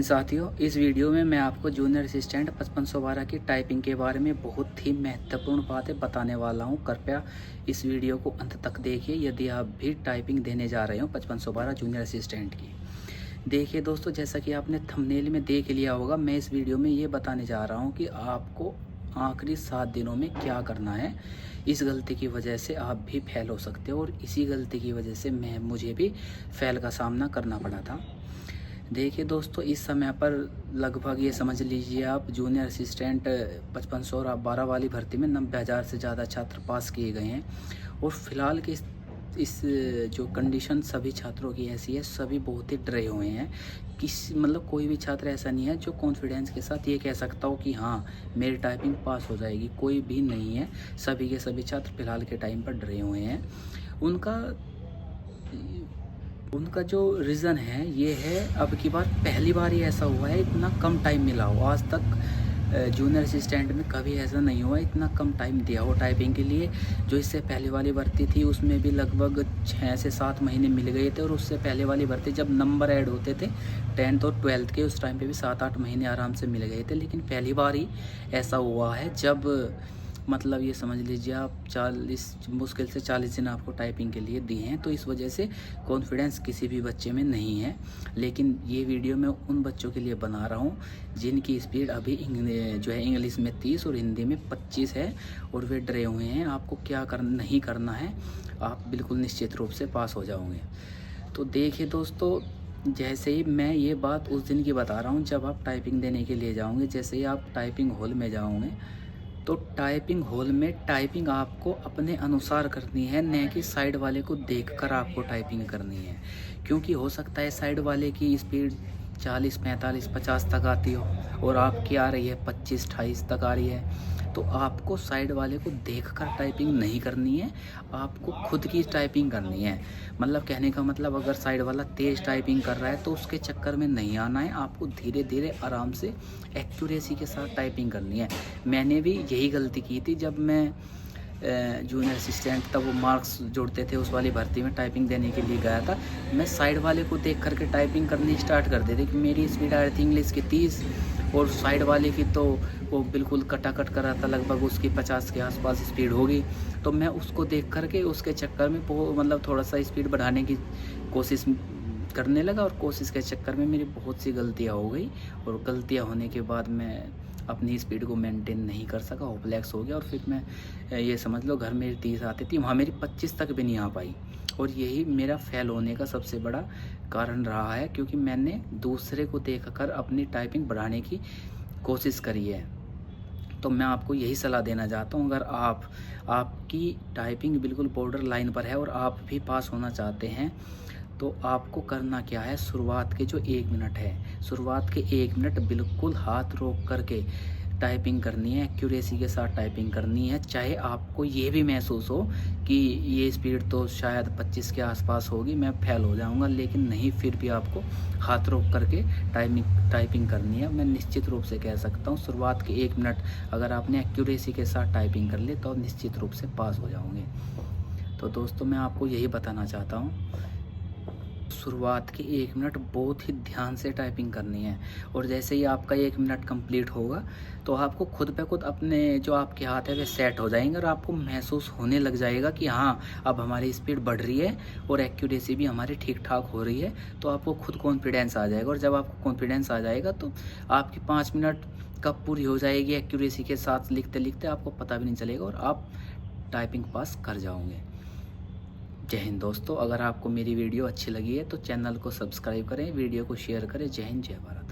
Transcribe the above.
साथियों, इस वीडियो में मैं आपको जूनियर असिस्टेंट 5512 की टाइपिंग के बारे में बहुत ही महत्वपूर्ण बातें बताने वाला हूं। कृपया इस वीडियो को अंत तक देखिए यदि आप भी टाइपिंग देने जा रहे हो 5512 जूनियर असिस्टेंट की। देखिए दोस्तों, जैसा कि आपने थंबनेल में देख लिया होगा, मैं इस वीडियो में ये बताने जा रहा हूँ कि आपको आखिरी 7 दिनों में क्या करना है। इस गलती की वजह से आप भी फेल हो सकते हो और इसी गलती की वजह से मुझे भी फेल का सामना करना पड़ा था। देखिए दोस्तों, इस समय पर लगभग ये समझ लीजिए आप जूनियर असिस्टेंट 5512 वाली भर्ती में 90,000 से ज़्यादा छात्र पास किए गए हैं और फिलहाल के इस जो कंडीशन सभी छात्रों की ऐसी है, सभी बहुत ही डरे हुए हैं। मतलब कोई भी छात्र ऐसा नहीं है जो कॉन्फिडेंस के साथ ये कह सकता हो कि हाँ मेरी टाइपिंग पास हो जाएगी, कोई भी नहीं है। सभी के सभी छात्र फिलहाल के टाइम पर डरे हुए हैं। उनका जो रीज़न है ये है, अब की बार पहली बार ही ऐसा हुआ है, इतना कम टाइम मिला हो। आज तक जूनियर असिस्टेंट में कभी ऐसा नहीं हुआ इतना कम टाइम दिया हो टाइपिंग के लिए। जो इससे पहले वाली भर्ती थी उसमें भी लगभग 6 से 7 महीने मिल गए थे और उससे पहले वाली भर्ती जब नंबर ऐड होते थे 10th और 12th के, उस टाइम पे भी 7-8 महीने आराम से मिल गए थे। लेकिन पहली बार ही ऐसा हुआ है जब मतलब ये समझ लीजिए आप 40 मुश्किल से 40 दिन आपको टाइपिंग के लिए दिए हैं। तो इस वजह से कॉन्फिडेंस किसी भी बच्चे में नहीं है। लेकिन ये वीडियो मैं उन बच्चों के लिए बना रहा हूँ जिनकी स्पीड अभी जो है इंग्लिश में 30 और हिंदी में 25 है और वे डरे हुए हैं। आपको क्या नहीं करना है, आप बिल्कुल निश्चित रूप से पास हो जाओगे। तो देखिए दोस्तों, जैसे ही मैं ये बात उस दिन की बता रहा हूँ जब आप टाइपिंग देने के लिए जाओगे, जैसे ही आप टाइपिंग हॉल में जाओगे तो टाइपिंग हॉल में टाइपिंग आपको अपने अनुसार करनी है, न कि साइड वाले को देखकर आपको टाइपिंग करनी है। क्योंकि हो सकता है साइड वाले की स्पीड 40, 45, 50 तक आती हो और आपकी आ रही है 25, 28 तक आ रही है। तो आपको साइड वाले को देखकर टाइपिंग नहीं करनी है, आपको खुद की टाइपिंग करनी है। मतलब कहने का मतलब, अगर साइड वाला तेज़ टाइपिंग कर रहा है तो उसके चक्कर में नहीं आना है, आपको धीरे धीरे आराम से एक्यूरेसी के साथ टाइपिंग करनी है। मैंने भी यही गलती की थी जब मैं जूनियर असिस्टेंट, तब वो मार्क्स जोड़ते थे उस वाली भर्ती में टाइपिंग देने के लिए गया था। मैं साइड वाले को देख करके टाइपिंग करनी स्टार्ट कर दी थी कि मेरी स्पीड आ रही थी इंग्लिश की 30 और साइड वाले की तो वो बिल्कुल कटाकट कर रहा था, लगभग उसकी 50 के आसपास स्पीड होगी। तो मैं उसको देख करके उसके चक्कर में मतलब थोड़ा सा स्पीड बढ़ाने की कोशिश करने लगा और कोशिश के चक्कर में मेरी बहुत सी गलतियाँ हो गई और गलतियाँ होने के बाद मैं अपनी स्पीड को मेंटेन नहीं कर सका, होपलेस हो गया। और फिर मैं ये समझ लो घर मेरी 30 आती थी, वहाँ मेरी 25 तक भी नहीं आ पाई और यही मेरा फेल होने का सबसे बड़ा कारण रहा है, क्योंकि मैंने दूसरे को देखकर अपनी टाइपिंग बढ़ाने की कोशिश करी है। तो मैं आपको यही सलाह देना चाहता हूँ, अगर आपकी टाइपिंग बिल्कुल बॉर्डर लाइन पर है और आप भी पास होना चाहते हैं तो आपको करना क्या है, शुरुआत के जो 1 मिनट है, शुरुआत के 1 मिनट बिल्कुल हाथ रोक करके टाइपिंग करनी है, एक्यूरेसी के साथ टाइपिंग करनी है। चाहे आपको ये भी महसूस हो कि ये स्पीड तो शायद 25 के आसपास होगी, मैं फेल हो जाऊंगा, लेकिन नहीं, फिर भी आपको हाथ रोक करके टाइपिंग करनी है। मैं निश्चित रूप से कह सकता हूँ शुरुआत के 1 मिनट अगर आपने एक्यूरेसी के साथ टाइपिंग कर ली तो आप निश्चित रूप से पास हो जाओगे। तो दोस्तों, मैं आपको यही बताना चाहता हूँ, शुरुआत के 1 मिनट बहुत ही ध्यान से टाइपिंग करनी है और जैसे ही आपका 1 मिनट कंप्लीट होगा तो आपको खुद पे खुद अपने जो आपके हाथ है वे सेट हो जाएंगे और आपको महसूस होने लग जाएगा कि हाँ अब हमारी स्पीड बढ़ रही है और एक्यूरेसी भी हमारी ठीक ठाक हो रही है। तो आपको खुद कॉन्फिडेंस आ जाएगा और जब आपको कॉन्फिडेंस आ जाएगा तो आपकी 5 मिनट कब पूरी हो जाएगी एक्यूरेसी के साथ लिखते लिखते आपको पता भी नहीं चलेगा और आप टाइपिंग पास कर जाओगे। जय हिंद दोस्तों, अगर आपको मेरी वीडियो अच्छी लगी है तो चैनल को सब्सक्राइब करें, वीडियो को शेयर करें। जय हिंद, जय भारत।